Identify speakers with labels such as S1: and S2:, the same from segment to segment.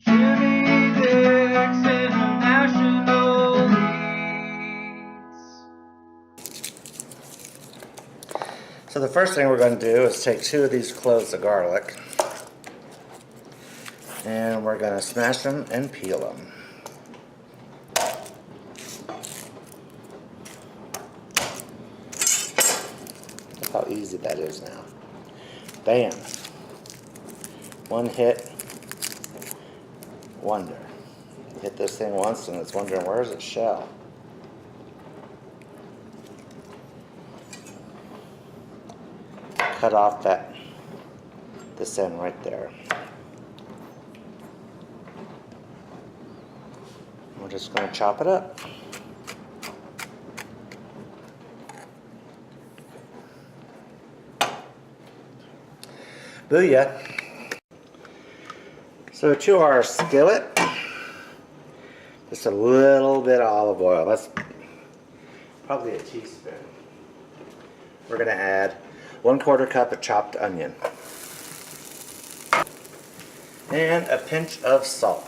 S1: Jimmy Dick's International Eats.
S2: So the first thing we're going to do is take 2 of these cloves of garlic and we're going to smash them and peel them. Look how easy that is now. Bam. One hit wonder. Hit this thing once and it's wondering where's its shell. Cut off this end right there. We're just going to chop it up. Booyah. So to our skillet, just a little bit of olive oil. That's probably a teaspoon. We're going to add 1/4 cup of chopped onion and a pinch of salt.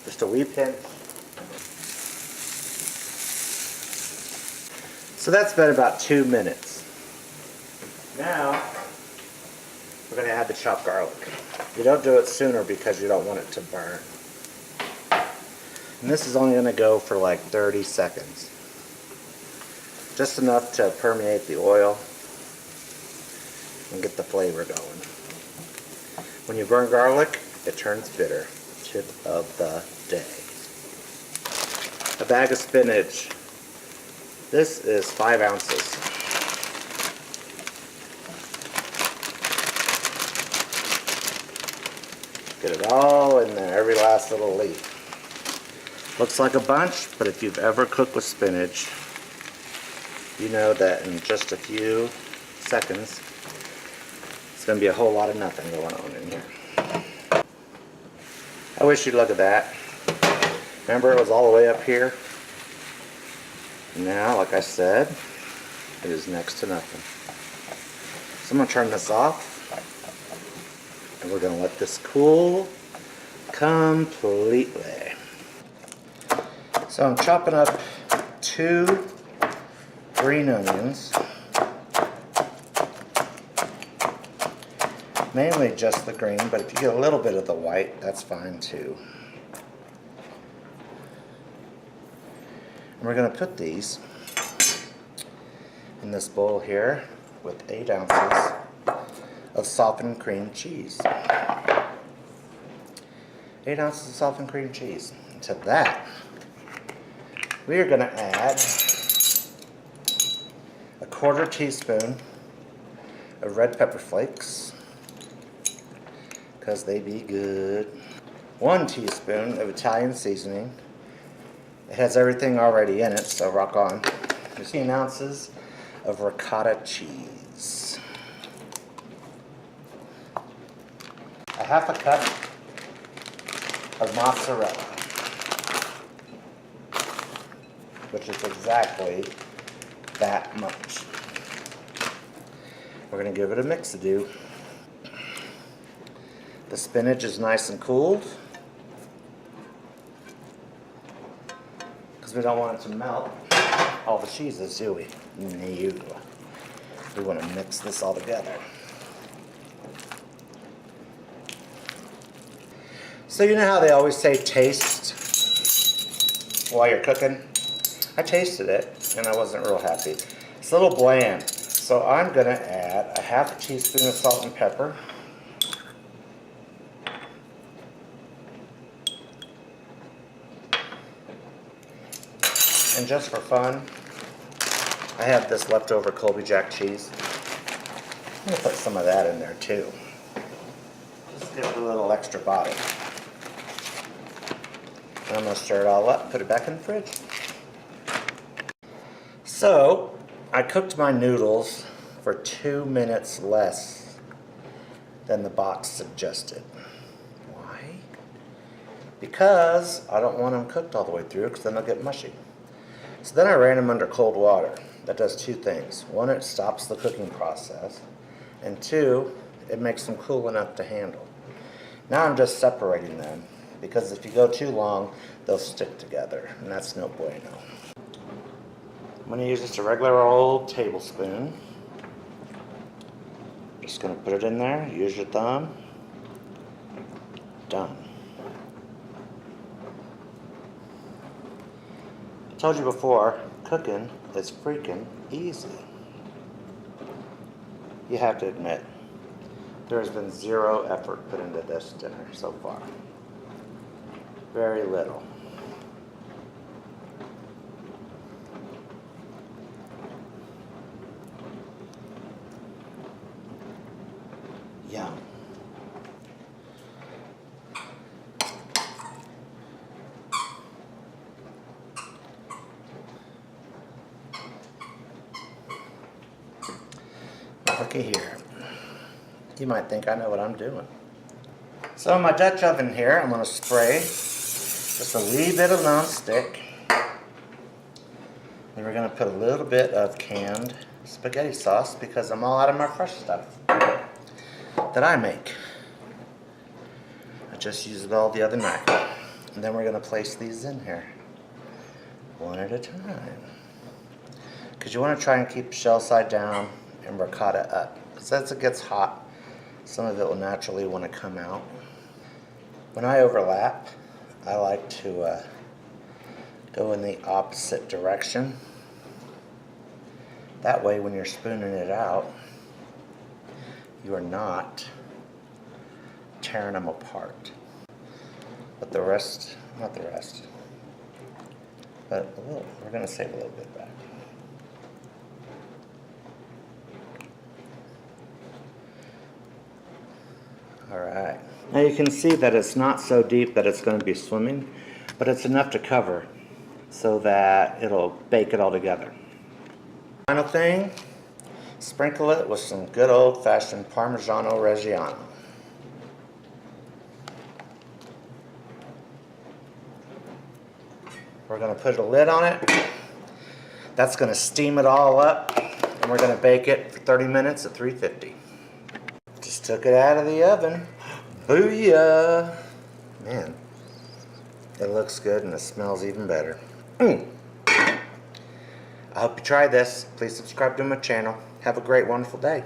S2: Just a wee pinch. So that's been about 2 minutes. Now we're going to add the chopped garlic. You don't do it sooner because you don't want it to burn. And this is only going to go for like 30 seconds. Just enough to permeate the oil and get the flavor going. When you burn garlic, it turns bitter. Tip of the day. A bag of spinach. This is 5 ounces. Get it all in there, every last little leaf. Looks like a bunch, but if you've ever cooked with spinach, you know that in just a few seconds, it's going to be a whole lot of nothing going on in here. I wish you'd look at that. Remember, it was all the way up here. Now, like I said, it is next to nothing. So I'm going to turn this off. And we're going to let this cool completely. So I'm chopping up 2 green onions. Mainly just the green, but if you get a little bit of the white, that's fine too. And we're going to put these in this bowl here with 8 ounces of softened cream cheese. 8 ounces of softened cream cheese. And to that, we are going to add a 1/4 teaspoon of red pepper flakes, because they be good. 1 teaspoon of Italian seasoning. It has everything already in it, so rock on. 15 ounces of ricotta cheese. A 1/2 cup of mozzarella, which is exactly that much. We're going to give it a mix-a-do. The spinach is nice and cooled because we don't want it to melt all the cheeses, do we? No. We want to mix this all together. So you know how they always say taste while you're cooking? I tasted it and I wasn't real happy. It's a little bland. So I'm going to add a 1/2 teaspoon of salt and pepper. And just for fun, I have this leftover Colby Jack cheese. I'm going to put some of that in there too. Just give it a little extra body. And I'm going to stir it all up, put it back in the fridge. So, I cooked my noodles for 2 minutes less than the box suggested. Why? Because I don't want them cooked all the way through, because then they'll get mushy. So then I ran them under cold water. That does 2 things. 1, it stops the cooking process. And 2, it makes them cool enough to handle. Now I'm just separating them because if you go too long, they'll stick together, and that's no bueno. I'm going to use just a regular old tablespoon. Just going to put it in there, use your thumb. Done. I told you before, cooking is freaking easy. You have to admit, there has been zero effort put into this dinner so far. Very little. Yum. Looky here. You might think I know what I'm doing. So in my Dutch oven here, I'm going to spray just a wee bit of non-stick. And we're going to put a little bit of canned spaghetti sauce because I'm all out of my fresh stuff that I make. I just used it all the other night. And then we're going to place these in here one at a time. Because you want to try and keep the shell side down and ricotta up. Because as it gets hot, some of it will naturally want to come out. When I overlap, I like to go in the opposite direction. That way, when you're spooning it out, you are not tearing them apart. But the rest, not the rest, but we're going to save a little bit back. Alright, now you can see that it's not so deep that it's going to be swimming, but it's enough to cover so that it'll bake it all together. Final thing, sprinkle it with some good old-fashioned Parmigiano Reggiano. We're going to put a lid on it. That's going to steam it all up, and we're going to bake it for 30 minutes at 350. Just took it out of the oven. Booyah! Man, it looks good and it smells even better. I hope you try this. Please subscribe to my channel. Have a great, wonderful day.